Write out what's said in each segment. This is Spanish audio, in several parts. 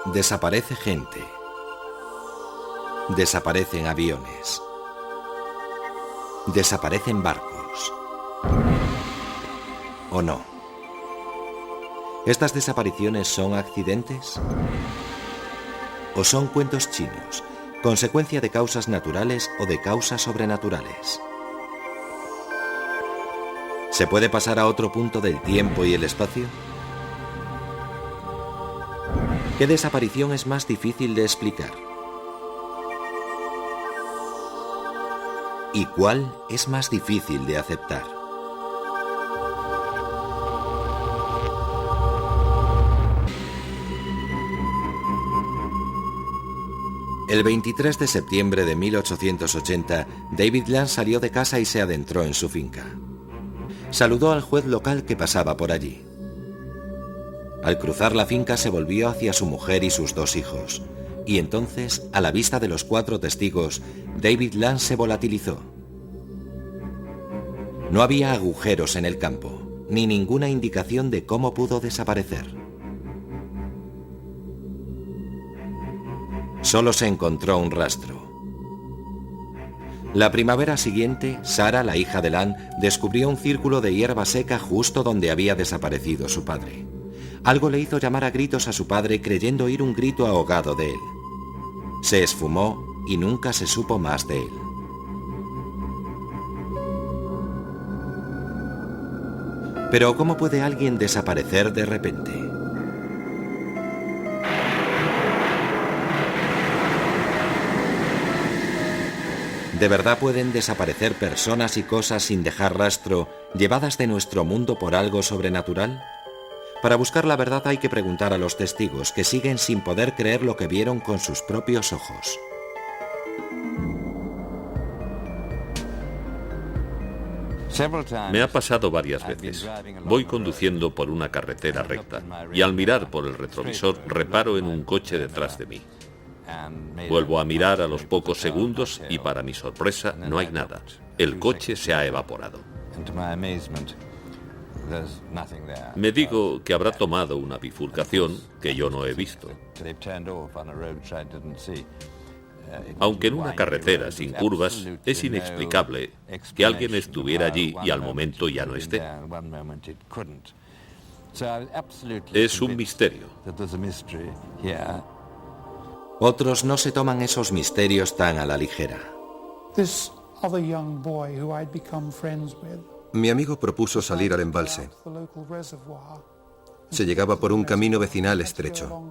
Desaparece gente. Desaparecen aviones. Desaparecen barcos. ¿O no? ¿Estas desapariciones son accidentes? ¿O son cuentos chinos, consecuencia de causas naturales o de causas sobrenaturales? ¿Se puede pasar a otro punto del tiempo y el espacio? ¿Qué desaparición es más difícil de explicar? ¿Y cuál es más difícil de aceptar? El 23 de septiembre de 1880, David Land salió de casa y se adentró en su finca. Saludó al juez local que pasaba por allí. Al cruzar la finca se volvió hacia su mujer y sus 2 hijos, y entonces, a la vista de los 4 testigos, David Land se volatilizó. No había agujeros en el campo, ni ninguna indicación de cómo pudo desaparecer. Solo se encontró un rastro. La primavera siguiente, Sarah, la hija de Land, descubrió un círculo de hierba seca justo donde había desaparecido su padre. Algo le hizo llamar a gritos a su padre, creyendo oír un grito ahogado de él. Se esfumó y nunca se supo más de él. Pero ¿cómo puede alguien desaparecer de repente? ¿De verdad pueden desaparecer personas y cosas sin dejar rastro, llevadas de nuestro mundo por algo sobrenatural? Para buscar la verdad hay que preguntar a los testigos, que siguen sin poder creer lo que vieron con sus propios ojos. Me ha pasado varias veces. Voy conduciendo por una carretera recta y al mirar por el retrovisor reparo en un coche detrás de mí. Vuelvo a mirar a los pocos segundos y para mi sorpresa no hay nada. El coche se ha evaporado. Me digo que habrá tomado una bifurcación que yo no he visto. Aunque en una carretera sin curvas, es inexplicable que alguien estuviera allí y al momento ya no esté. Es un misterio. Otros no se toman esos misterios tan a la ligera. Mi amigo propuso salir al embalse. Se llegaba por un camino vecinal estrecho.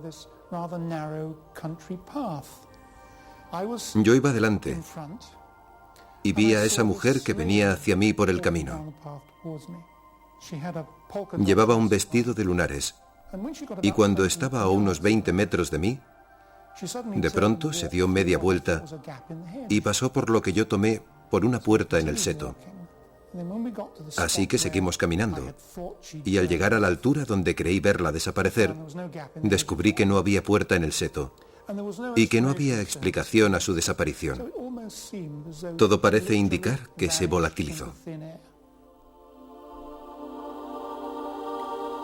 Yo iba delante y vi a esa mujer que venía hacia mí por el camino. Llevaba un vestido de lunares y cuando estaba a unos 20 metros de mí, de pronto se dio media vuelta y pasó por lo que yo tomé por una puerta en el seto. Así que seguimos caminando, y al llegar a la altura donde creí verla desaparecer, descubrí que no había puerta en el seto, y que no había explicación a su desaparición. Todo parece indicar que se volatilizó.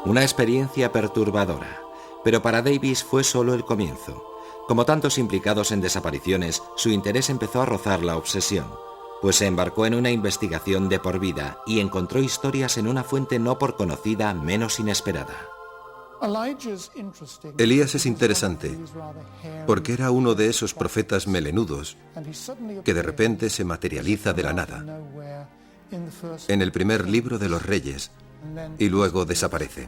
Una experiencia perturbadora, pero para Davis fue solo el comienzo. Como tantos implicados en desapariciones, su interés empezó a rozar la obsesión, pues se embarcó en una investigación de por vida y encontró historias en una fuente no por conocida menos inesperada. Elías es interesante porque era uno de esos profetas melenudos que de repente se materializa de la nada en el primer libro de los Reyes y luego desaparece.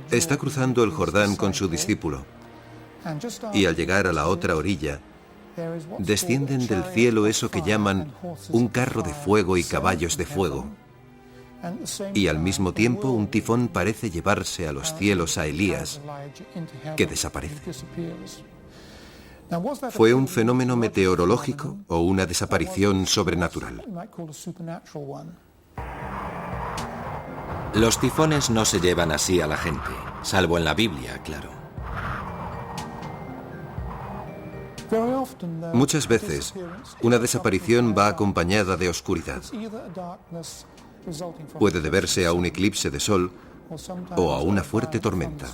Está cruzando el Jordán con su discípulo y al llegar a la otra orilla, descienden del cielo eso que llaman un carro de fuego y caballos de fuego. Y al mismo tiempo un tifón parece llevarse a los cielos a Elías, que desaparece. ¿Fue un fenómeno meteorológico o una desaparición sobrenatural? Los tifones no se llevan así a la gente, salvo en la Biblia, claro. Muchas veces, una desaparición va acompañada de oscuridad. Puede deberse a un eclipse de sol o a una fuerte tormenta.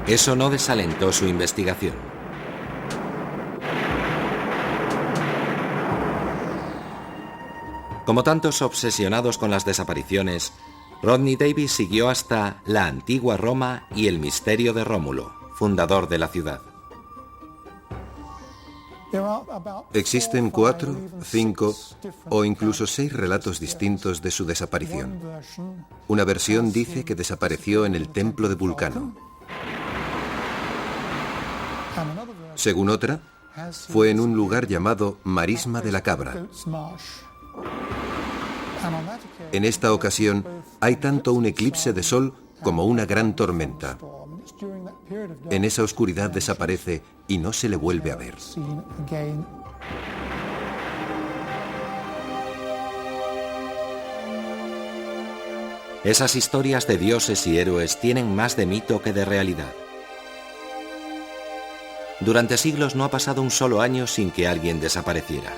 Eso no desalentó su investigación. Como tantos obsesionados con las desapariciones, Rodney Davis siguió hasta la antigua Roma y el misterio de Rómulo, fundador de la ciudad. Existen 4, 5 o incluso 6 relatos distintos de su desaparición. Una versión dice que desapareció en el templo de Vulcano. Según otra, fue en un lugar llamado Marisma de la Cabra. En esta ocasión, hay tanto un eclipse de sol como una gran tormenta. En esa oscuridad desaparece y no se le vuelve a ver. Esas historias de dioses y héroes tienen más de mito que de realidad. Durante siglos no ha pasado un solo año sin que alguien desapareciera.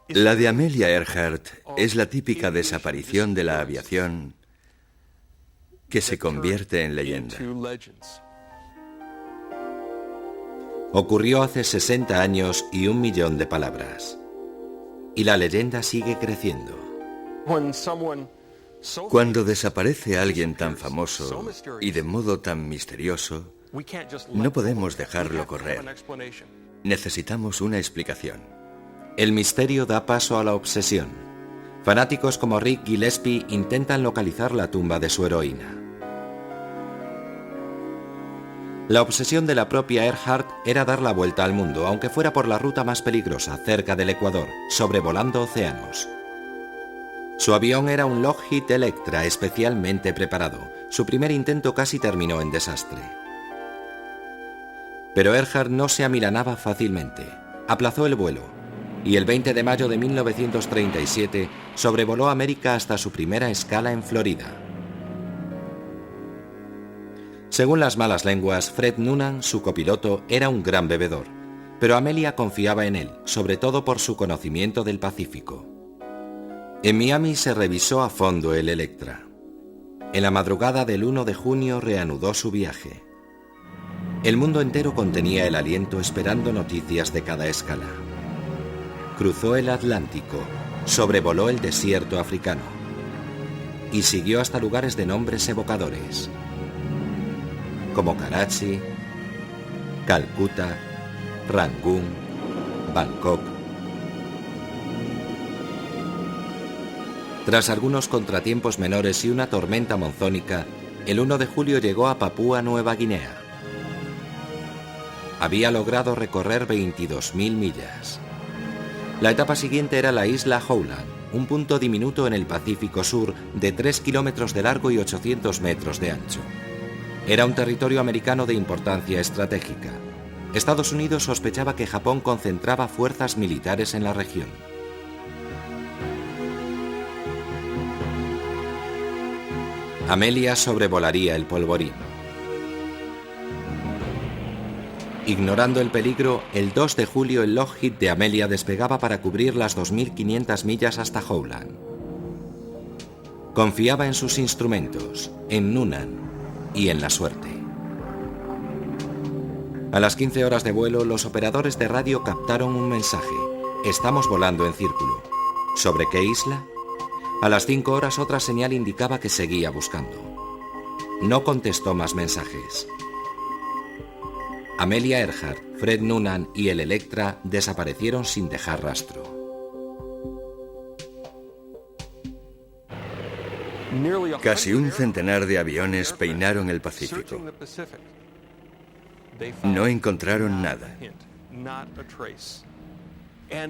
La de Amelia Earhart es la típica desaparición de la aviación que se convierte en leyenda. Ocurrió hace 60 años y 1 millón de palabras. Y la leyenda sigue creciendo. Cuando desaparece alguien tan famoso y de modo tan misterioso, no podemos dejarlo correr. Necesitamos una explicación. El misterio da paso a la obsesión. Fanáticos como Rick Gillespie intentan localizar la tumba de su heroína. La obsesión de la propia Earhart era dar la vuelta al mundo, aunque fuera por la ruta más peligrosa, cerca del Ecuador, sobrevolando océanos. Su avión era un Lockheed Electra especialmente preparado. Su primer intento casi terminó en desastre. Pero Earhart no se amilanaba fácilmente. Aplazó el vuelo y el 20 de mayo de 1937 sobrevoló América hasta su primera escala en Florida. Según las malas lenguas, Fred Noonan, su copiloto, era un gran bebedor, pero Amelia confiaba en él, sobre todo por su conocimiento del Pacífico. En Miami se revisó a fondo el Electra. En la madrugada del 1 de junio reanudó su viaje. El mundo entero contenía el aliento esperando noticias de cada escala. Cruzó el Atlántico, sobrevoló el desierto africano y siguió hasta lugares de nombres evocadores, como Karachi, Calcuta, Rangún, Bangkok. Tras algunos contratiempos menores y una tormenta monzónica, el 1 de julio llegó a Papúa Nueva Guinea. Había logrado recorrer 22.000 millas. La etapa siguiente era la isla Howland, un punto diminuto en el Pacífico Sur de 3 kilómetros de largo y 800 metros de ancho. Era un territorio americano de importancia estratégica. Estados Unidos sospechaba que Japón concentraba fuerzas militares en la región. Amelia sobrevolaría el polvorín. Ignorando el peligro, el 2 de julio el Lockheed de Amelia despegaba para cubrir las 2.500 millas hasta Howland. Confiaba en sus instrumentos, en Noonan y en la suerte. A las 15 horas de vuelo, los operadores de radio captaron un mensaje. Estamos volando en círculo. ¿Sobre qué isla? A las 5 horas otra señal indicaba que seguía buscando. No contestó más mensajes. Amelia Earhart, Fred Noonan y el Electra desaparecieron sin dejar rastro. Casi un centenar de aviones peinaron el Pacífico. No encontraron nada.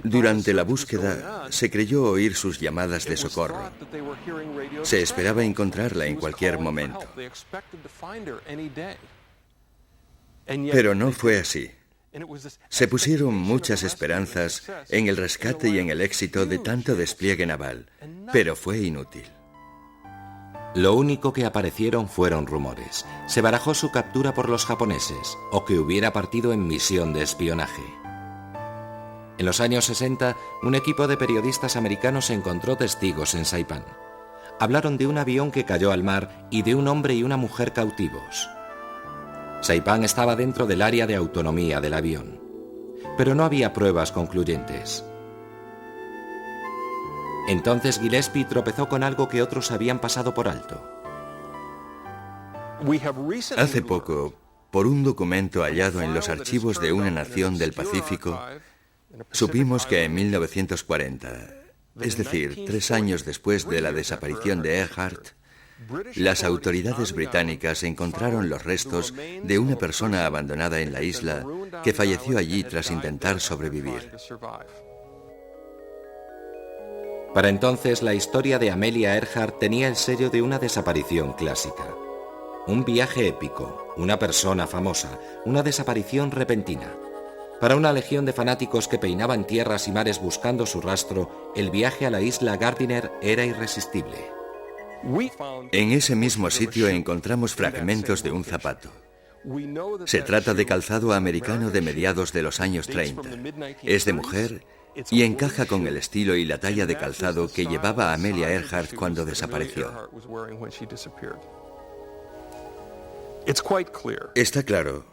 Durante la búsqueda, se creyó oír sus llamadas de socorro. Se esperaba encontrarla en cualquier momento. Pero no fue así. Se pusieron muchas esperanzas en el rescate y en el éxito de tanto despliegue naval, pero fue inútil. Lo único que aparecieron fueron rumores. Se barajó su captura por los japoneses o que hubiera partido en misión de espionaje. En los años 60, un equipo de periodistas americanos encontró testigos en Saipán. Hablaron de un avión que cayó al mar y de un hombre y una mujer cautivos. Saipán estaba dentro del área de autonomía del avión, pero no había pruebas concluyentes. Entonces Gillespie tropezó con algo que otros habían pasado por alto. Hace poco, por un documento hallado en los archivos de una nación del Pacífico, supimos que en 1940, es decir, 3 años después de la desaparición de Earhart, las autoridades británicas encontraron los restos de una persona abandonada en la isla que falleció allí tras intentar sobrevivir. Para entonces, la historia de Amelia Earhart tenía el sello de una desaparición clásica. Un viaje épico, una persona famosa, una desaparición repentina. Para una legión de fanáticos que peinaban tierras y mares buscando su rastro, el viaje a la isla Gardiner era irresistible. En ese mismo sitio encontramos fragmentos de un zapato. Se trata de calzado americano de mediados de los años 30. Es de mujer y encaja con el estilo y la talla de calzado que llevaba Amelia Earhart cuando desapareció. Está claro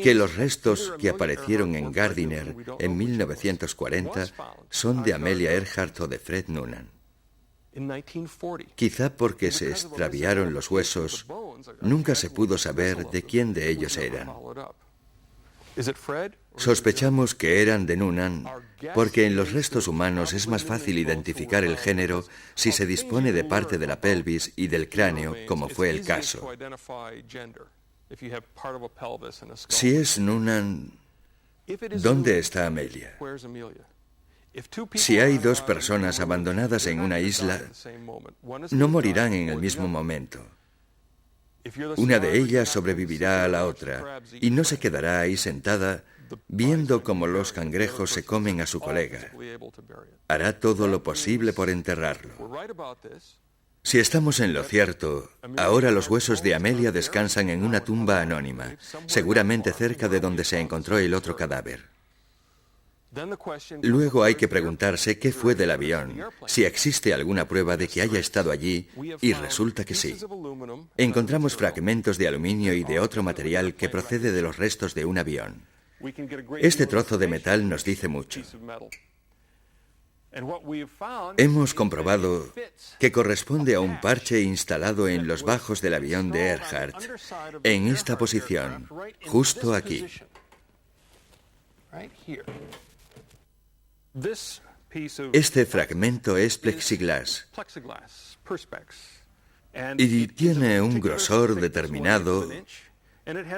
que los restos que aparecieron en Gardiner en 1940 son de Amelia Earhart o de Fred Noonan. Quizá porque se extraviaron los huesos, nunca se pudo saber de quién de ellos eran. Sospechamos que eran de Noonan porque en los restos humanos es más fácil identificar el género si se dispone de parte de la pelvis y del cráneo, como fue el caso. Si es Noonan, ¿dónde está Amelia? Si hay 2 personas abandonadas en una isla, no morirán en el mismo momento. Una de ellas sobrevivirá a la otra y no se quedará ahí sentada viendo cómo los cangrejos se comen a su colega. Hará todo lo posible por enterrarlo. Si estamos en lo cierto, ahora los huesos de Amelia descansan en una tumba anónima, seguramente cerca de donde se encontró el otro cadáver. Luego hay que preguntarse qué fue del avión, si existe alguna prueba de que haya estado allí, y resulta que sí. Encontramos fragmentos de aluminio y de otro material que procede de los restos de un avión. Este trozo de metal nos dice mucho. Hemos comprobado que corresponde a un parche instalado en los bajos del avión de Earhart, en esta posición, justo aquí. Este fragmento es plexiglas y tiene un grosor determinado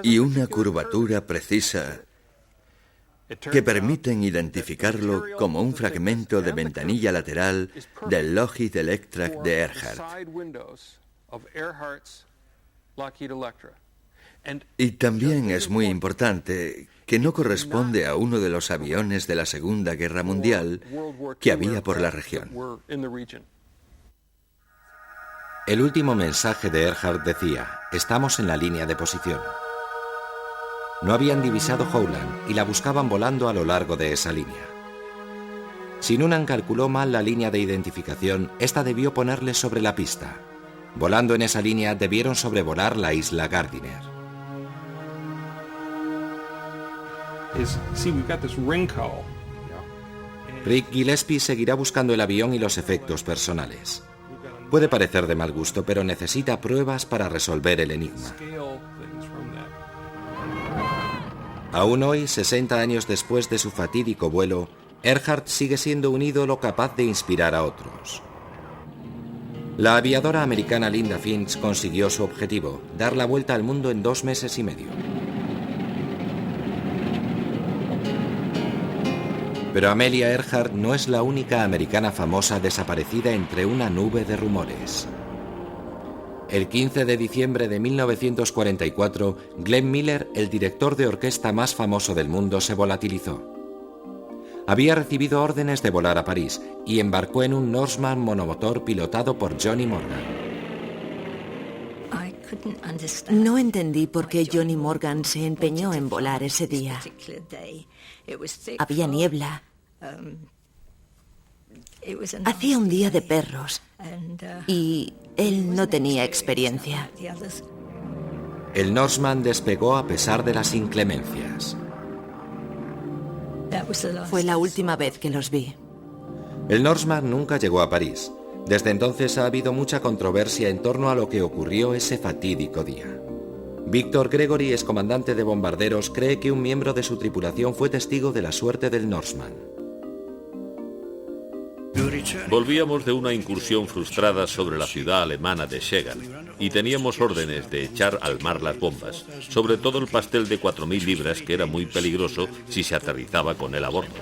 y una curvatura precisa que permiten identificarlo como un fragmento de ventanilla lateral del Lockheed Electra de Earhart. Y también es muy importante que no corresponde a uno de los aviones de la Segunda Guerra Mundial que había por la región. El último mensaje de Earhart decía: estamos en la línea de posición. No habían divisado Howland y la buscaban volando a lo largo de esa línea. Si Noonan calculó mal la línea de identificación, esta debió ponerles sobre la pista. Volando en esa línea debieron sobrevolar la isla Gardiner. Rick Gillespie seguirá buscando el avión y los efectos personales. Puede parecer de mal gusto, pero necesita pruebas para resolver el enigma. Aún hoy, 60 años después de su fatídico vuelo, Earhart sigue siendo un ídolo capaz de inspirar a otros. La aviadora americana Linda Finch consiguió su objetivo, dar la vuelta al mundo en 2 meses y medio. Pero Amelia Earhart no es la única americana famosa desaparecida entre una nube de rumores. El 15 de diciembre de 1944, Glenn Miller, el director de orquesta más famoso del mundo, se volatilizó. Había recibido órdenes de volar a París y embarcó en un Norseman monomotor pilotado por Johnny Morgan. No entendí por qué Johnny Morgan se empeñó en volar ese día. Había niebla. Hacía un día de perros y él no tenía experiencia. El Norseman despegó a pesar de las inclemencias. Fue la última vez que los vi. El Norseman nunca llegó a París. Desde entonces ha habido mucha controversia en torno a lo que ocurrió ese fatídico día. Victor Gregory, excomandante de bombarderos, cree que un miembro de su tripulación fue testigo de la suerte del Norseman. Volvíamos de una incursión frustrada sobre la ciudad alemana de Schegan y teníamos órdenes de echar al mar las bombas, sobre todo el pastel de 4.000 libras, que era muy peligroso si se aterrizaba con él a bordo.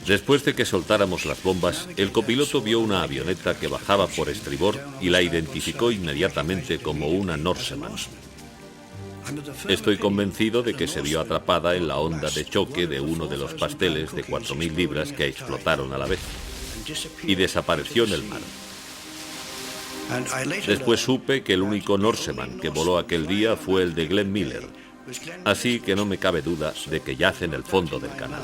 Después de que soltáramos las bombas, el copiloto vio una avioneta que bajaba por estribor y la identificó inmediatamente como una Norseman. Estoy convencido de que se vio atrapada en la onda de choque de uno de los pasteles de 4.000 libras que explotaron a la vez y desapareció en el mar. Después supe que el único Norseman que voló aquel día fue el de Glenn Miller, así que no me cabe duda de que yace en el fondo del canal.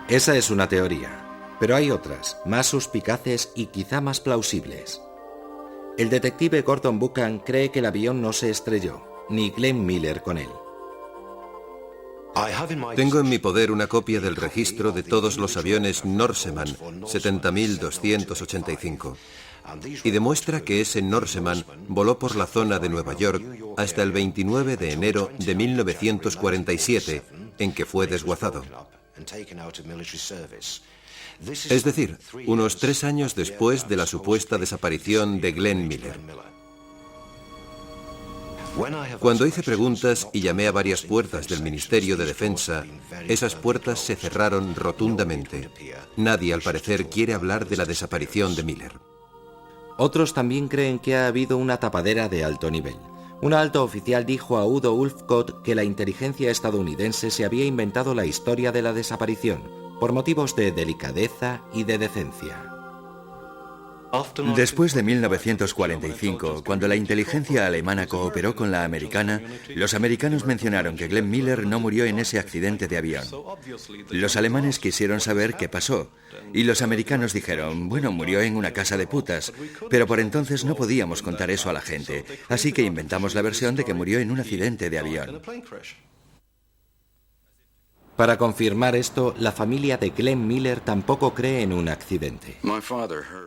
Esa es una teoría, pero hay otras, más suspicaces y quizá más plausibles. El detective Gordon Buchan cree que el avión no se estrelló, ni Glenn Miller con él. Tengo en mi poder una copia del registro de todos los aviones Norseman 70.285 y demuestra que ese Norseman voló por la zona de Nueva York hasta el 29 de enero de 1947, en que fue desguazado. Es decir, unos 3 años después de la supuesta desaparición de Glenn Miller. Cuando hice preguntas y llamé a varias puertas del Ministerio de Defensa, esas puertas se cerraron rotundamente. Nadie, al parecer, quiere hablar de la desaparición de Miller. Otros también creen que ha habido una tapadera de alto nivel. Un alto oficial dijo a Udo Ulfkott que la inteligencia estadounidense se había inventado la historia de la desaparición, por motivos de delicadeza y de decencia. Después de 1945, cuando la inteligencia alemana cooperó con la americana, los americanos mencionaron que Glenn Miller no murió en ese accidente de avión. Los alemanes quisieron saber qué pasó, y los americanos dijeron, bueno, murió en una casa de putas, pero por entonces no podíamos contar eso a la gente, así que inventamos la versión de que murió en un accidente de avión. Para confirmar esto, la familia de Glenn Miller tampoco cree en un accidente.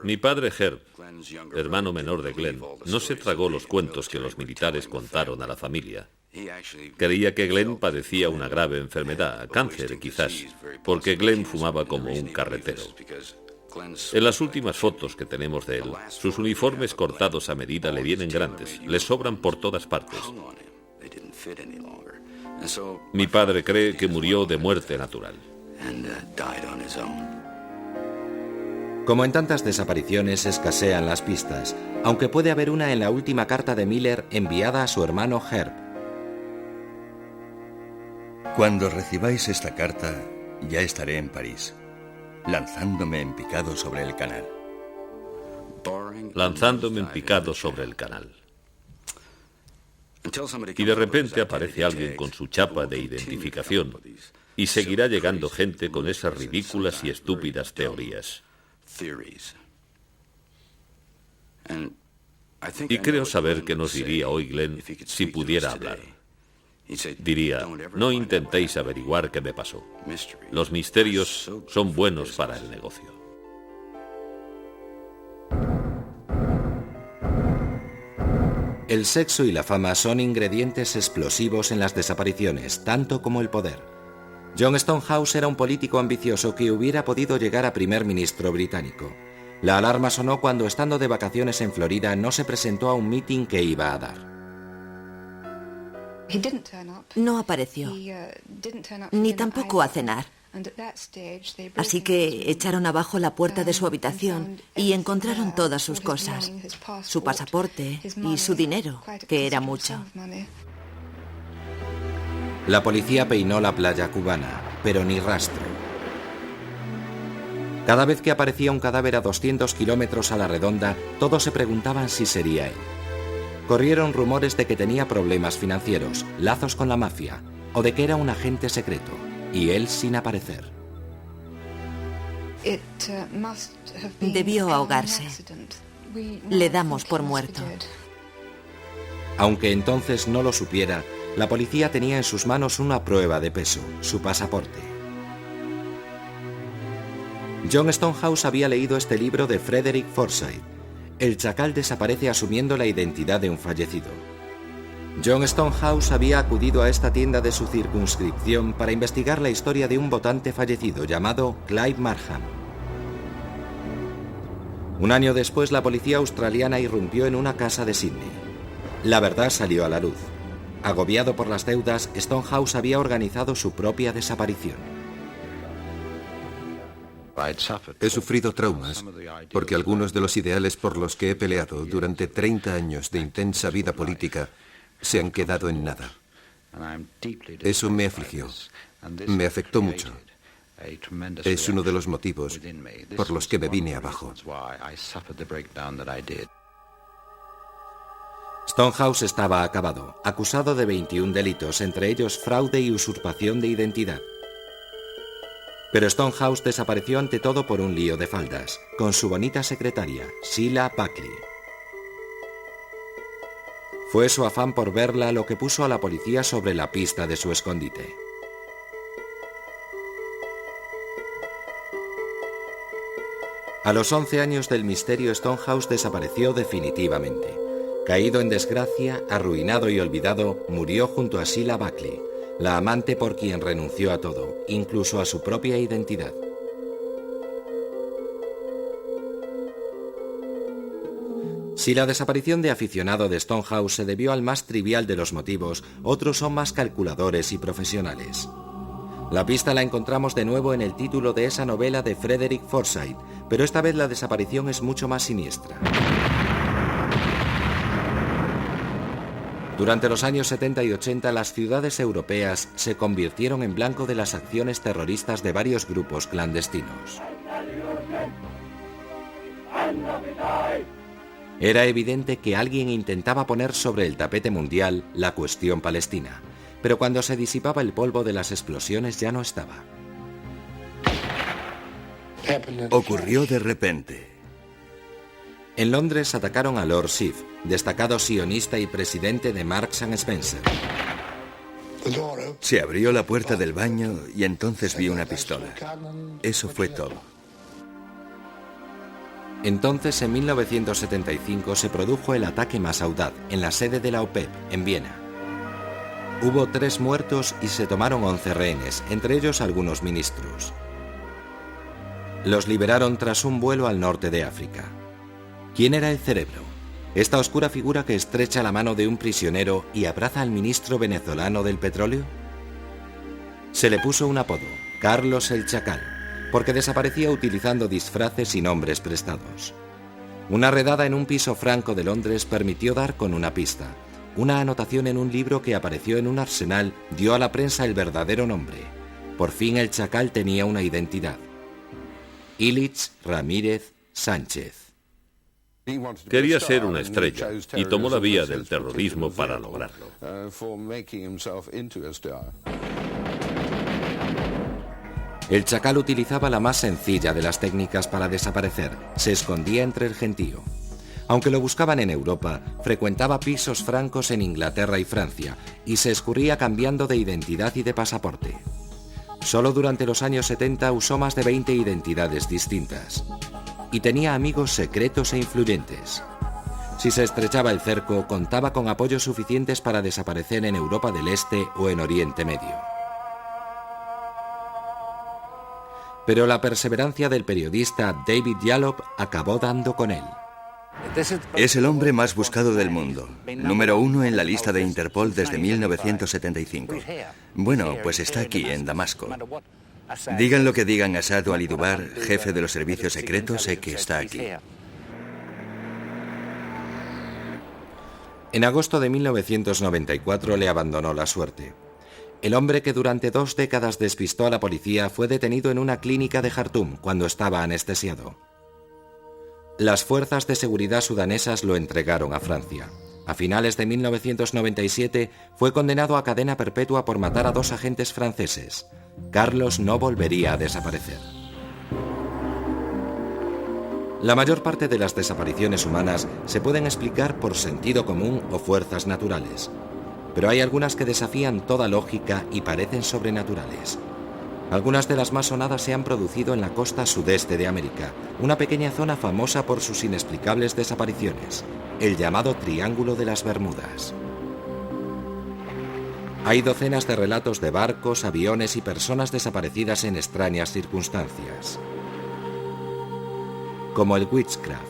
Mi padre Herb, hermano menor de Glenn, no se tragó los cuentos que los militares contaron a la familia. Creía que Glenn padecía una grave enfermedad, cáncer quizás, porque Glenn fumaba como un carretero. En las últimas fotos que tenemos de él, sus uniformes cortados a medida le vienen grandes, le sobran por todas partes. Mi padre cree que murió de muerte natural. Como en tantas desapariciones, escasean las pistas, aunque puede haber una en la última carta de Miller enviada a su hermano Herb. Cuando recibáis esta carta, ya estaré en París, lanzándome en picado sobre el canal. Lanzándome en picado sobre el canal. Y de repente aparece alguien con su chapa de identificación y seguirá llegando gente con esas ridículas y estúpidas teorías. Y creo saber qué nos diría hoy Glenn si pudiera hablar. Diría, no intentéis averiguar qué me pasó. Los misterios son buenos para el negocio. El sexo y la fama son ingredientes explosivos en las desapariciones, tanto como el poder. John Stonehouse era un político ambicioso que hubiera podido llegar a primer ministro británico. La alarma sonó cuando, estando de vacaciones en Florida, no se presentó a un mitin que iba a dar. No apareció, ni tampoco a cenar. Así que echaron abajo la puerta de su habitación y encontraron todas sus cosas, su pasaporte y su dinero, que era mucho. La policía peinó la playa cubana, pero ni rastro. Cada vez que aparecía un cadáver a 200 kilómetros a la redonda, todos se preguntaban si sería él. Corrieron rumores de que tenía problemas financieros, lazos con la mafia, o de que era un agente secreto, y él sin aparecer. Debió ahogarse. Le damos por muerto. Aunque entonces no lo supiera, la policía tenía en sus manos una prueba de peso, su pasaporte. John Stonehouse había leído este libro de Frederick Forsyth. El chacal desaparece asumiendo la identidad de un fallecido. John Stonehouse había acudido a esta tienda de su circunscripción para investigar la historia de un votante fallecido llamado Clyde Markham. Un año después, la policía australiana irrumpió en una casa de Sydney. La verdad salió a la luz. Agobiado por las deudas, Stonehouse había organizado su propia desaparición. He sufrido traumas porque algunos de los ideales por los que he peleado durante 30 años de intensa vida política se han quedado en nada. Eso me afligió, me afectó mucho. Es uno de los motivos por los que me vine abajo. Stonehouse estaba acabado, acusado de 21 delitos, entre ellos fraude y usurpación de identidad. Pero Stonehouse desapareció ante todo por un lío de faldas, con su bonita secretaria, Sheila Buckley. Fue su afán por verla lo que puso a la policía sobre la pista de su escondite. A los 11 años del misterio, Stonehouse desapareció definitivamente. Caído en desgracia, arruinado y olvidado, murió junto a Sheila Buckley, la amante por quien renunció a todo, incluso a su propia identidad. Si la desaparición de aficionado de Stonehouse se debió al más trivial de los motivos, otros son más calculadores y profesionales. La pista la encontramos de nuevo en el título de esa novela de Frederick Forsyth, pero esta vez la desaparición es mucho más siniestra. Durante los años 70 y 80, las ciudades europeas se convirtieron en blanco de las acciones terroristas de varios grupos clandestinos. Era evidente que alguien intentaba poner sobre el tapete mundial la cuestión palestina, pero cuando se disipaba el polvo de las explosiones ya no estaba. Ocurrió de repente. En Londres atacaron a Lord Schiff, destacado sionista y presidente de Marks & Spencer. Se abrió la puerta del baño y entonces vi una pistola. Eso fue todo. Entonces, en 1975, se produjo el ataque más audaz en la sede de la OPEP, en Viena. Hubo 3 muertos y se tomaron 11 rehenes, entre ellos algunos ministros. Los liberaron tras un vuelo al norte de África. ¿Quién era el cerebro? ¿Esta oscura figura que estrecha la mano de un prisionero y abraza al ministro venezolano del petróleo? Se le puso un apodo, Carlos el Chacal, porque desaparecía utilizando disfraces y nombres prestados. Una redada en un piso franco de Londres permitió dar con una pista. Una anotación en un libro que apareció en un arsenal dio a la prensa el verdadero nombre. Por fin el Chacal tenía una identidad. Ilich Ramírez Sánchez. Quería ser una estrella y tomó la vía del terrorismo para lograrlo. El Chacal utilizaba la más sencilla de las técnicas para desaparecer. Se escondía entre el gentío. Aunque lo buscaban en Europa, frecuentaba pisos francos en Inglaterra y Francia y se escurría cambiando de identidad y de pasaporte. Solo durante los años 70 usó más de 20 identidades distintas. Y tenía amigos secretos e influyentes. Si se estrechaba el cerco, contaba con apoyos suficientes para desaparecer en Europa del Este o en Oriente Medio. Pero la perseverancia del periodista David Yallop acabó dando con él. Es el hombre más buscado del mundo, número 1 en la lista de Interpol desde 1975. Bueno, pues está aquí, en Damasco. Digan lo que digan a Saad al-Idubar, jefe de los servicios secretos, sé que está aquí. En agosto de 1994 le abandonó la suerte. El hombre que durante 2 décadas despistó a la policía fue detenido en una clínica de Jartum cuando estaba anestesiado. Las fuerzas de seguridad sudanesas lo entregaron a Francia. A finales de 1997 fue condenado a cadena perpetua por matar a 2 agentes franceses. Carlos no volvería a desaparecer. La mayor parte de las desapariciones humanas se pueden explicar por sentido común o fuerzas naturales, pero hay algunas que desafían toda lógica y parecen sobrenaturales. Algunas de las más sonadas se han producido en la costa sudeste de América, una pequeña zona famosa por sus inexplicables desapariciones, el llamado Triángulo de las Bermudas. Hay docenas de relatos de barcos, aviones y personas desaparecidas en extrañas circunstancias, como el Witchcraft.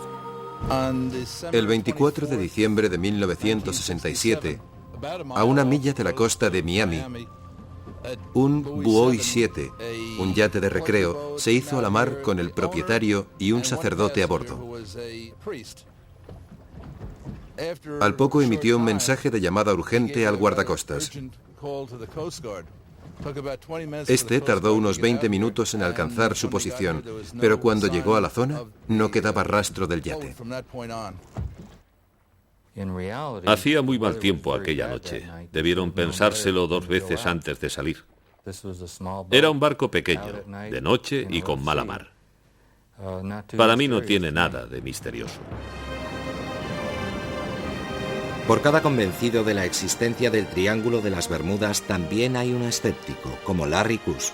El 24 de diciembre de 1967, a una milla de la costa de Miami, un Buoy 7, un yate de recreo, se hizo a la mar con el propietario y un sacerdote a bordo. Al poco emitió un mensaje de llamada urgente al guardacostas. Este tardó unos 20 minutos en alcanzar su posición, pero cuando llegó a la zona, no quedaba rastro del yate. Hacía muy mal tiempo aquella noche. Debieron pensárselo 2 veces antes de salir. Era un barco pequeño, de noche y con mala mar. Para mí no tiene nada de misterioso. Por cada convencido de la existencia del Triángulo de las Bermudas, también hay un escéptico, como Larry Kuss.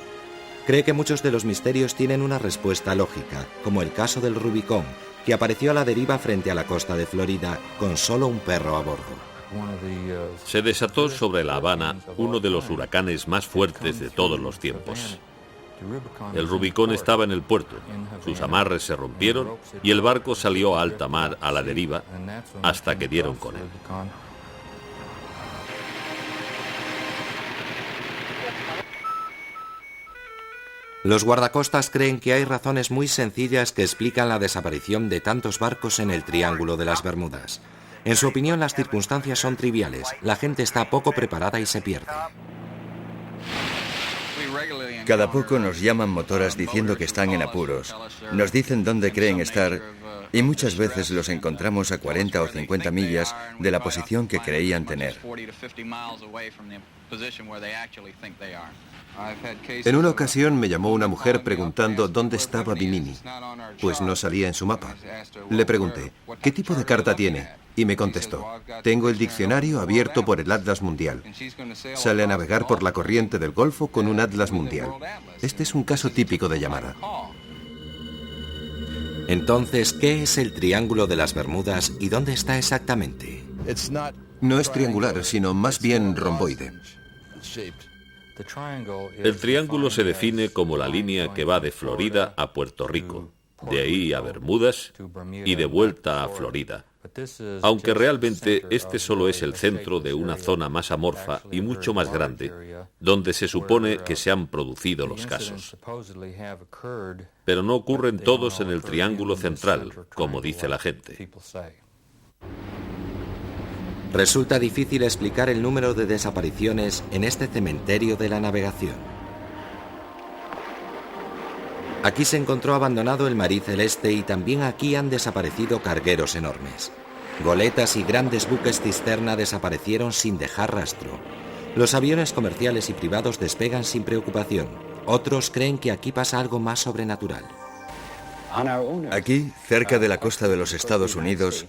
Cree que muchos de los misterios tienen una respuesta lógica, como el caso del Rubicón, que apareció a la deriva frente a la costa de Florida con solo un perro a bordo. Se desató sobre La Habana uno de los huracanes más fuertes de todos los tiempos. El Rubicón estaba en el puerto, sus amarres se rompieron y el barco salió a alta mar a la deriva hasta que dieron con él. Los guardacostas creen que hay razones muy sencillas que explican la desaparición de tantos barcos en el Triángulo de las Bermudas. En su opinión, las circunstancias son triviales, la gente está poco preparada y se pierde. Cada poco nos llaman motoras diciendo que están en apuros. Nos dicen dónde creen estar y muchas veces los encontramos a 40 o 50 millas de la posición que creían tener. En una ocasión me llamó una mujer preguntando dónde estaba Bimini, pues no salía en su mapa. Le pregunté, ¿qué tipo de carta tiene? Y me contestó, tengo el diccionario abierto por el Atlas Mundial. Sale a navegar por la corriente del Golfo con un Atlas Mundial. Este es un caso típico de llamada. Entonces, ¿qué es el Triángulo de las Bermudas y dónde está exactamente? No es triangular, sino más bien romboide. El triángulo se define como la línea que va de Florida a Puerto Rico, de ahí a Bermudas y de vuelta a Florida. Aunque realmente este solo es el centro de una zona más amorfa y mucho más grande, donde se supone que se han producido los casos. Pero no ocurren todos en el Triángulo Central, como dice la gente. Resulta difícil explicar el número de desapariciones en este cementerio de la navegación. Aquí se encontró abandonado el Marie Celeste y también aquí han desaparecido cargueros enormes. Goletas y grandes buques cisterna desaparecieron sin dejar rastro. Los aviones comerciales y privados despegan sin preocupación. Otros creen que aquí pasa algo más sobrenatural. Aquí, cerca de la costa de los Estados Unidos,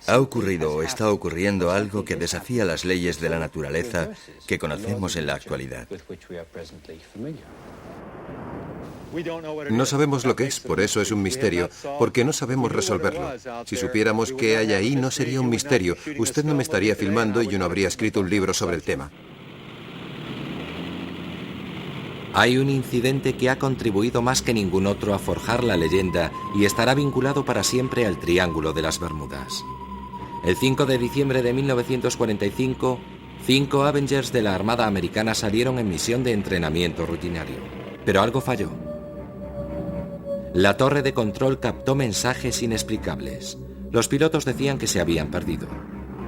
ha ocurrido o está ocurriendo algo que desafía las leyes de la naturaleza que conocemos en la actualidad. No sabemos lo que es, por eso es un misterio, porque no sabemos resolverlo. Si supiéramos qué hay ahí, no sería un misterio. Usted no me estaría filmando y yo no habría escrito un libro sobre el tema. Hay un incidente que ha contribuido más que ningún otro a forjar la leyenda y estará vinculado para siempre al Triángulo de las Bermudas. El 5 de diciembre de 1945, 5 Avengers de la Armada Americana salieron en misión de entrenamiento rutinario. Pero algo falló. La torre de control captó mensajes inexplicables. Los pilotos decían que se habían perdido.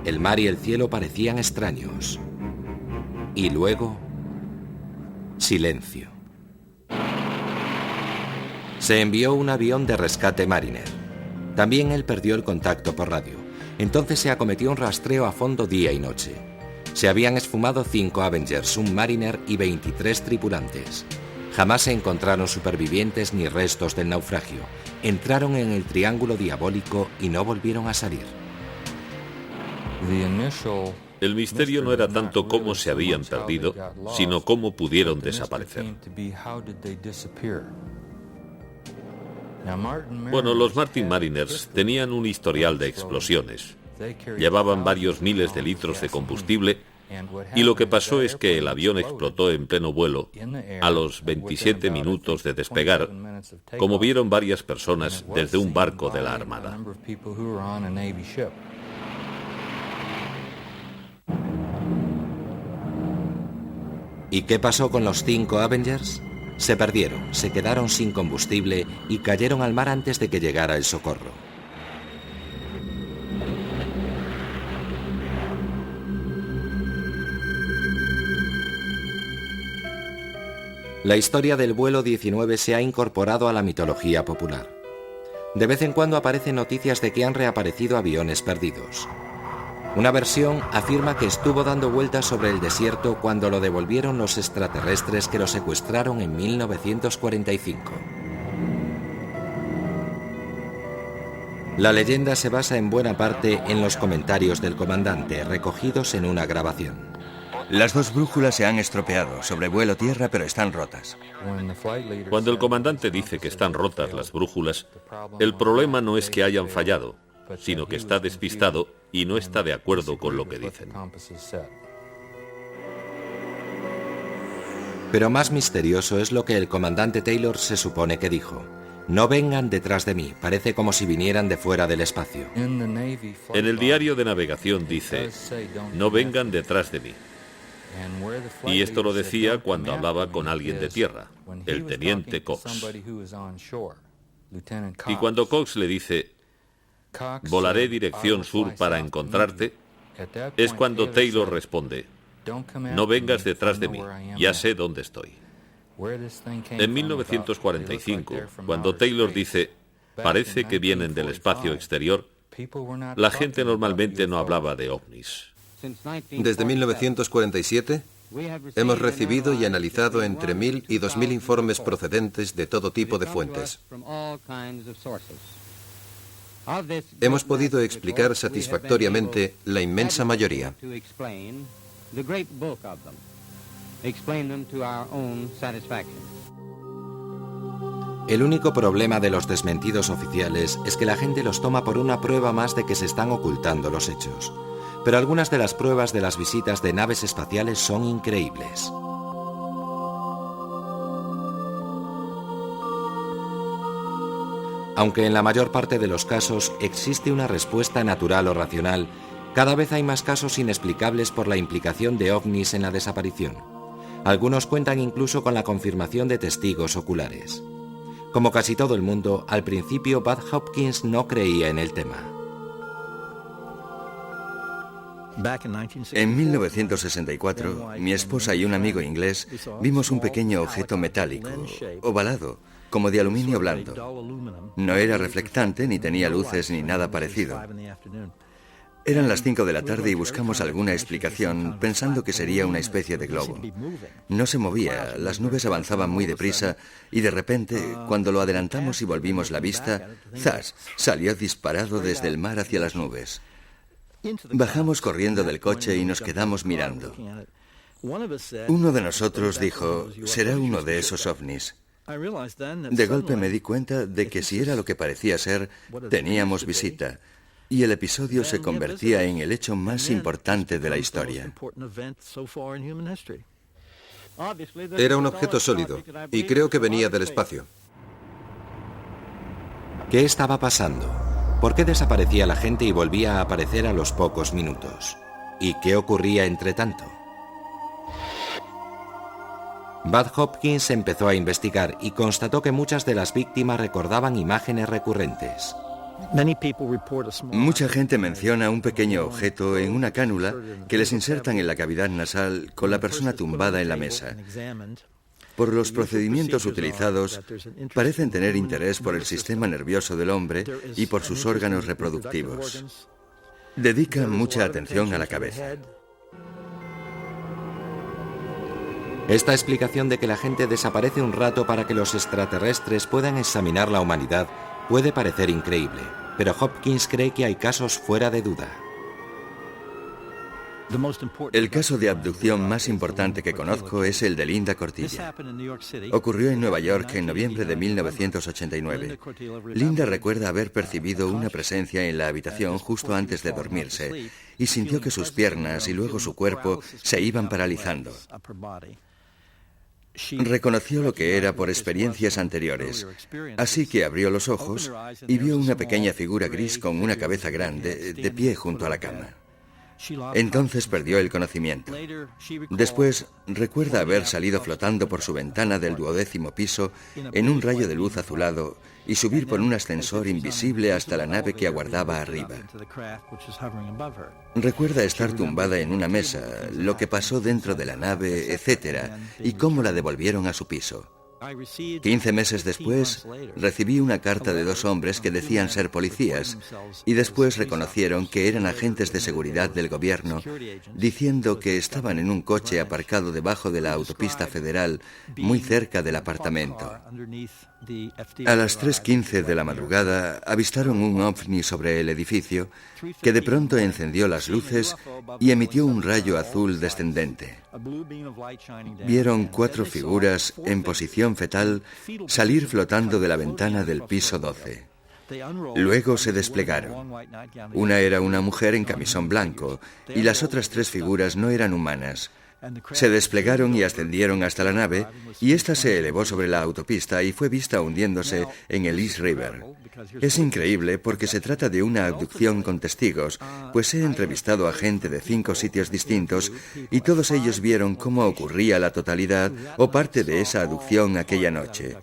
El mar y el cielo parecían extraños. Y luego, Silencio. Se envió un avión de rescate Mariner. También él perdió el contacto por radio. Entonces se acometió un rastreo a fondo día y noche. Se habían esfumado 5 Avengers, un Mariner y 23 tripulantes. Jamás se encontraron supervivientes ni restos del naufragio. Entraron en el triángulo diabólico y no volvieron a salir. El misterio no era tanto cómo se habían perdido, sino cómo pudieron desaparecer. Bueno, los Martin Mariners tenían un historial de explosiones. Llevaban varios miles de litros de combustible y lo que pasó es que el avión explotó en pleno vuelo a los 27 minutos de despegar, como vieron varias personas desde un barco de la Armada. ¿Y qué pasó con los 5 Avengers? Se perdieron, se quedaron sin combustible y cayeron al mar antes de que llegara el socorro. La historia del vuelo 19 se ha incorporado a la mitología popular. De vez en cuando aparecen noticias de que han reaparecido aviones perdidos. Una versión afirma que estuvo dando vueltas sobre el desierto cuando lo devolvieron los extraterrestres que lo secuestraron en 1945. La leyenda se basa en buena parte en los comentarios del comandante, recogidos en una grabación. Las 2 brújulas se han estropeado, sobrevuelo tierra, pero están rotas. Cuando el comandante dice que están rotas las brújulas, el problema no es que hayan fallado, sino que está despistado y no está de acuerdo con lo que dicen. Pero más misterioso es lo que el comandante Taylor se supone que dijo. No vengan detrás de mí, parece como si vinieran de fuera del espacio. En el diario de navegación dice, no vengan detrás de mí. Y esto lo decía cuando hablaba con alguien de tierra, el teniente Cox. Y cuando Cox le dice, volaré dirección sur para encontrarte, es cuando Taylor responde, no vengas detrás de mí, ya sé dónde estoy. En 1945, cuando Taylor dice, parece que vienen del espacio exterior, la gente normalmente no hablaba de ovnis. Desde 1947 hemos recibido y analizado entre 1.000 y 2.000 informes procedentes de todo tipo de fuentes. Hemos podido explicar satisfactoriamente la inmensa mayoría. El único problema de los desmentidos oficiales es que la gente los toma por una prueba más de que se están ocultando los hechos. Pero algunas de las pruebas de las visitas de naves espaciales son increíbles. Aunque en la mayor parte de los casos existe una respuesta natural o racional, cada vez hay más casos inexplicables por la implicación de ovnis en la desaparición. Algunos cuentan incluso con la confirmación de testigos oculares. Como casi todo el mundo, al principio Bud Hopkins no creía en el tema. En 1964, mi esposa y un amigo inglés vimos un pequeño objeto metálico, ovalado, como de aluminio blando. No era reflectante, ni tenía luces, ni nada parecido. Eran las 5 de la tarde y buscamos alguna explicación, pensando que sería una especie de globo. No se movía, las nubes avanzaban muy deprisa y de repente, cuando lo adelantamos y volvimos la vista, ¡zas!, salió disparado desde el mar hacia las nubes. Bajamos corriendo del coche y nos quedamos mirando. Uno de nosotros dijo, será uno de esos ovnis. De golpe me di cuenta de que si era lo que parecía ser, teníamos visita, y el episodio se convertía en el hecho más importante de la historia. Era un objeto sólido, y creo que venía del espacio. ¿Qué estaba pasando? ¿Por qué desaparecía la gente y volvía a aparecer a los pocos minutos? ¿Y qué ocurría entre tanto? Bud Hopkins empezó a investigar y constató que muchas de las víctimas recordaban imágenes recurrentes. Mucha gente menciona un pequeño objeto en una cánula que les insertan en la cavidad nasal con la persona tumbada en la mesa. Por los procedimientos utilizados, parecen tener interés por el sistema nervioso del hombre y por sus órganos reproductivos. Dedican mucha atención a la cabeza. Esta explicación de que la gente desaparece un rato para que los extraterrestres puedan examinar la humanidad puede parecer increíble, pero Hopkins cree que hay casos fuera de duda. El caso de abducción más importante que conozco es el de Linda Cortilla. Ocurrió en Nueva York en noviembre de 1989. Linda recuerda haber percibido una presencia en la habitación justo antes de dormirse y sintió que sus piernas y luego su cuerpo se iban paralizando. Reconoció lo que era por experiencias anteriores, así que abrió los ojos y vio una pequeña figura gris con una cabeza grande de pie junto a la cama. Entonces perdió el conocimiento. Después recuerda haber salido flotando por su ventana del 12º piso en un rayo de luz azulado y subir por un ascensor invisible hasta la nave que aguardaba arriba. Recuerda estar tumbada en una mesa, lo que pasó dentro de la nave, etc., y cómo la devolvieron a su piso. 15 meses después, recibí una carta de 2 hombres que decían ser policías y después reconocieron que eran agentes de seguridad del gobierno, diciendo que estaban en un coche aparcado debajo de la autopista federal, muy cerca del apartamento. A las 3:15 de la madrugada avistaron un ovni sobre el edificio que de pronto encendió las luces y emitió un rayo azul descendente. Vieron 4 figuras en posición fetal salir flotando de la ventana del piso 12. Luego se desplegaron. Una era una mujer en camisón blanco y las otras 3 figuras no eran humanas. Se desplegaron y ascendieron hasta la nave y ésta se elevó sobre la autopista y fue vista hundiéndose en el East River. Es increíble porque se trata de una abducción con testigos, pues he entrevistado a gente de 5 sitios distintos y todos ellos vieron cómo ocurría la totalidad o parte de esa abducción aquella noche.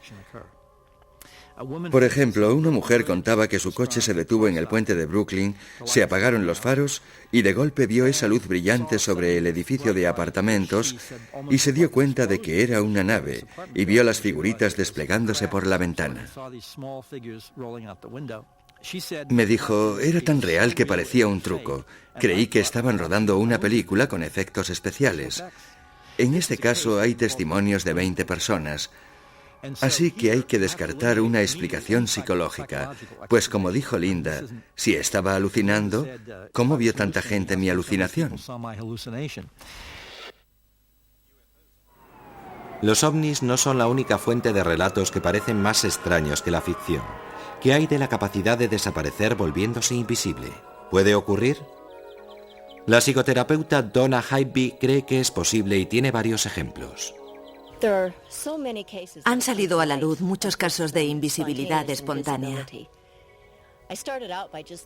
Por ejemplo, una mujer contaba que su coche se detuvo en el puente de Brooklyn, se apagaron los faros y de golpe vio esa luz brillante sobre el edificio de apartamentos y se dio cuenta de que era una nave y vio las figuritas desplegándose por la ventana. Me dijo, era tan real que parecía un truco. Creí que estaban rodando una película con efectos especiales. En este caso hay testimonios de 20 personas. Así que hay que descartar una explicación psicológica, pues como dijo Linda, si estaba alucinando, ¿cómo vio tanta gente mi alucinación? Los ovnis no son la única fuente de relatos que parecen más extraños que la ficción. ¿Qué hay de la capacidad de desaparecer volviéndose invisible? ¿Puede ocurrir? La psicoterapeuta Donna Hybe cree que es posible y tiene varios ejemplos. Han salido a la luz muchos casos de invisibilidad espontánea.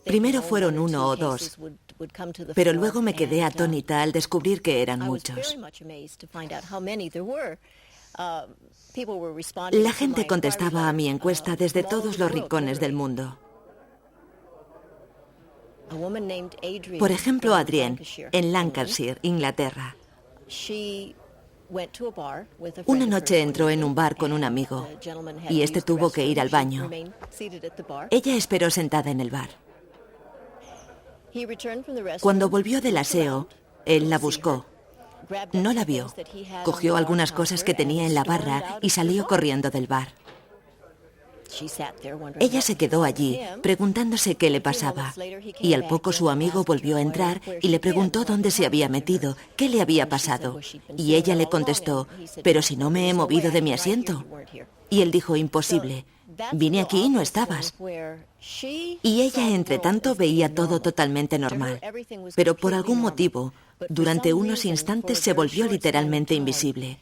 Primero fueron 1 o 2, pero luego me quedé atónita al descubrir que eran muchos. La gente contestaba a mi encuesta desde todos los rincones del mundo. Por ejemplo, Adrienne, en Lancashire, Inglaterra. Una noche entró en un bar con un amigo y este tuvo que ir al baño. Ella esperó sentada en el bar. Cuando volvió del aseo, él la buscó. No la vio. Cogió algunas cosas que tenía en la barra y salió corriendo del bar. Ella se quedó allí, preguntándose qué le pasaba, y al poco su amigo volvió a entrar y le preguntó dónde se había metido, qué le había pasado, y ella le contestó, «Pero si no me he movido de mi asiento». Y él dijo, «Imposible, vine aquí y no estabas». Y ella, entre tanto, veía todo totalmente normal, pero por algún motivo, durante unos instantes se volvió literalmente invisible.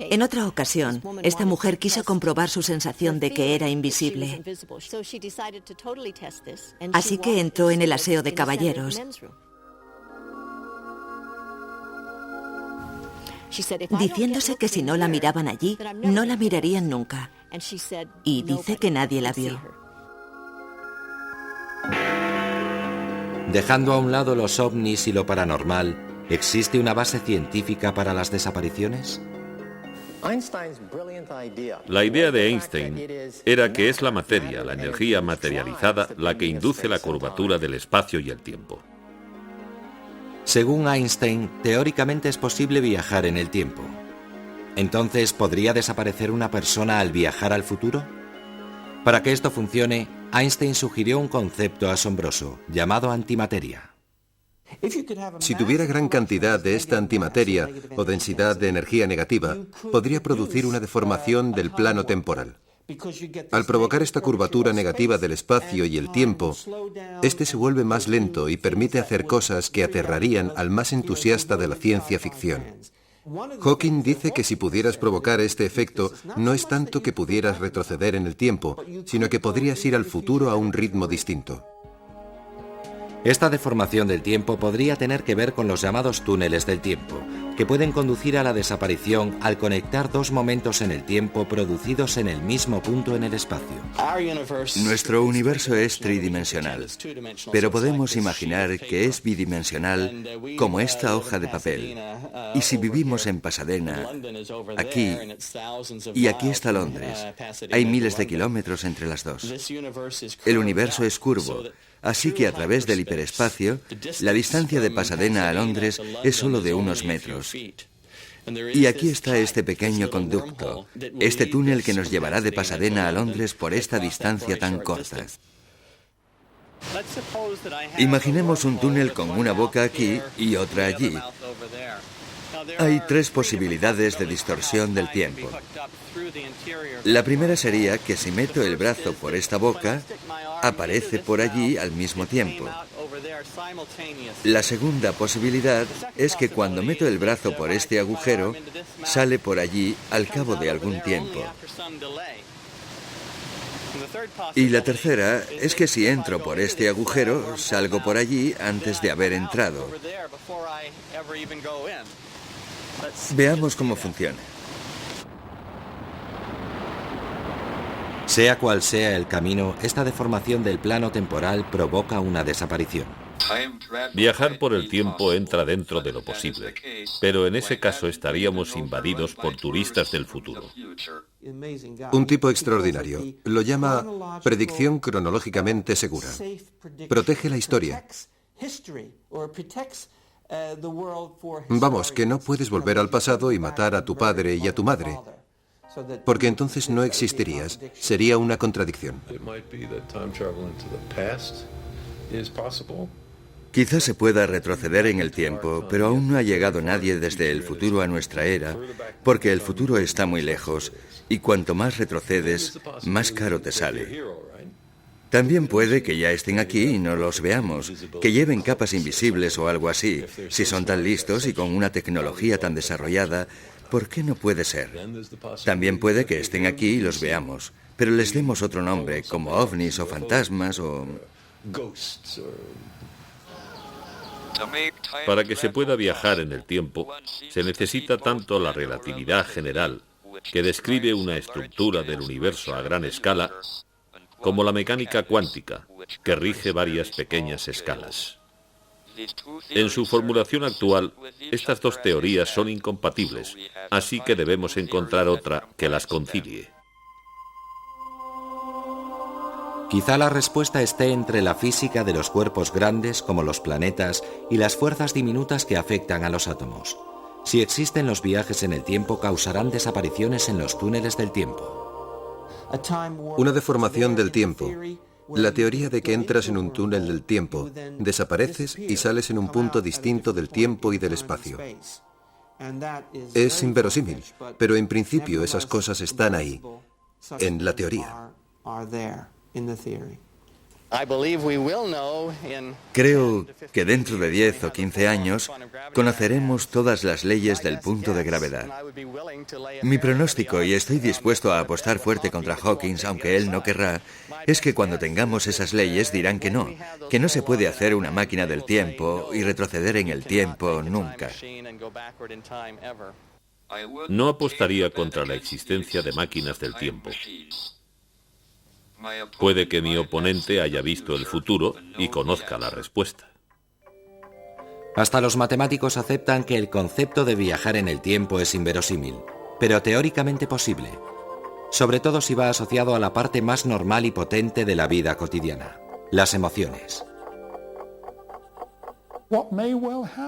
En otra ocasión, esta mujer quiso comprobar su sensación de que era invisible. Así que entró en el aseo de caballeros. Diciéndose que si no la miraban allí, no la mirarían nunca. Y dice que nadie la vio. Dejando a un lado los ovnis y lo paranormal, ¿Existe una base científica para las desapariciones? La idea de Einstein era que es la materia, la energía materializada, la que induce la curvatura del espacio y el tiempo. Según Einstein, teóricamente es posible viajar en el tiempo. Entonces, ¿podría desaparecer una persona al viajar al futuro? Para que esto funcione, Einstein sugirió un concepto asombroso, llamado antimateria. Si tuviera gran cantidad de esta antimateria o densidad de energía negativa, podría producir una deformación del plano temporal. Al provocar esta curvatura negativa del espacio y el tiempo, este se vuelve más lento y permite hacer cosas que aterrarían al más entusiasta de la ciencia ficción. Hawking dice que si pudieras provocar este efecto, no es tanto que pudieras retroceder en el tiempo, sino que podrías ir al futuro a un ritmo distinto. Esta deformación del tiempo podría tener que ver con los llamados túneles del tiempo, que pueden conducir a la desaparición al conectar dos momentos en el tiempo producidos en el mismo punto en el espacio. Nuestro universo es tridimensional, pero podemos imaginar que es bidimensional como esta hoja de papel. Y si vivimos en Pasadena, aquí, y aquí está Londres, hay miles de kilómetros entre las dos. El universo es curvo, así que a través del hiperespacio, la distancia de Pasadena a Londres es solo de unos metros. Y aquí está este pequeño conducto, este túnel que nos llevará de Pasadena a Londres por esta distancia tan corta. Imaginemos un túnel con una boca aquí y otra allí. Hay tres posibilidades de distorsión del tiempo. La primera sería que si meto el brazo por esta boca, aparece por allí al mismo tiempo. La segunda posibilidad es que cuando meto el brazo por este agujero, sale por allí al cabo de algún tiempo. Y la tercera es que si entro por este agujero, salgo por allí antes de haber entrado. Veamos cómo funciona. Sea cual sea el camino, esta deformación del plano temporal provoca una desaparición. Viajar por el tiempo entra dentro de lo posible, pero en ese caso estaríamos invadidos por turistas del futuro. Un tipo extraordinario. Lo llama predicción cronológicamente segura. Protege la historia. Vamos, que no puedes volver al pasado y matar a tu padre y a tu madre, porque entonces no existirías. Sería una contradicción. Quizás se pueda retroceder en el tiempo, pero aún no ha llegado nadie desde el futuro a nuestra era, porque el futuro está muy lejos, y cuanto más retrocedes, más caro te sale. También puede que ya estén aquí y no los veamos, que lleven capas invisibles o algo así. Si son tan listos y con una tecnología tan desarrollada, ¿por qué no puede ser? También puede que estén aquí y los veamos, pero les demos otro nombre, como ovnis o fantasmas o... Para que se pueda viajar en el tiempo, se necesita tanto la relatividad general, que describe una estructura del universo a gran escala, como la mecánica cuántica, que rige varias pequeñas escalas. En su formulación actual, estas dos teorías son incompatibles, así que debemos encontrar otra que las concilie. Quizá la respuesta esté entre la física de los cuerpos grandes, como los planetas, y las fuerzas diminutas que afectan a los átomos. Si existen los viajes en el tiempo, causarán desapariciones en los túneles del tiempo. Una deformación del tiempo. La teoría de que entras en un túnel del tiempo, desapareces y sales en un punto distinto del tiempo y del espacio. Es inverosímil, pero en principio esas cosas están ahí, en la teoría. Creo que dentro de 10 o 15 años conoceremos todas las leyes del punto de gravedad. Mi pronóstico, y estoy dispuesto a apostar fuerte contra Hawking, aunque él no querrá, es que cuando tengamos esas leyes dirán que no se puede hacer una máquina del tiempo y retroceder en el tiempo nunca. No apostaría contra la existencia de máquinas del tiempo. Puede que mi oponente haya visto el futuro y conozca la respuesta. Hasta los matemáticos aceptan que el concepto de viajar en el tiempo es inverosímil, pero teóricamente posible, sobre todo si va asociado a la parte más normal y potente de la vida cotidiana, las emociones.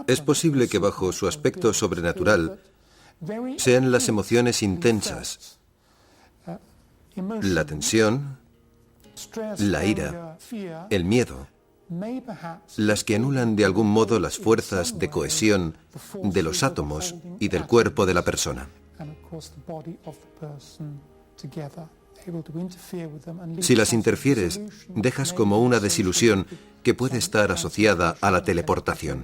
Es posible que bajo su aspecto sobrenatural sean las emociones intensas, la tensión, la ira, el miedo, las que anulan de algún modo las fuerzas de cohesión de los átomos y del cuerpo de la persona. Si las interfieres, dejas como una desilusión que puede estar asociada a la teleportación.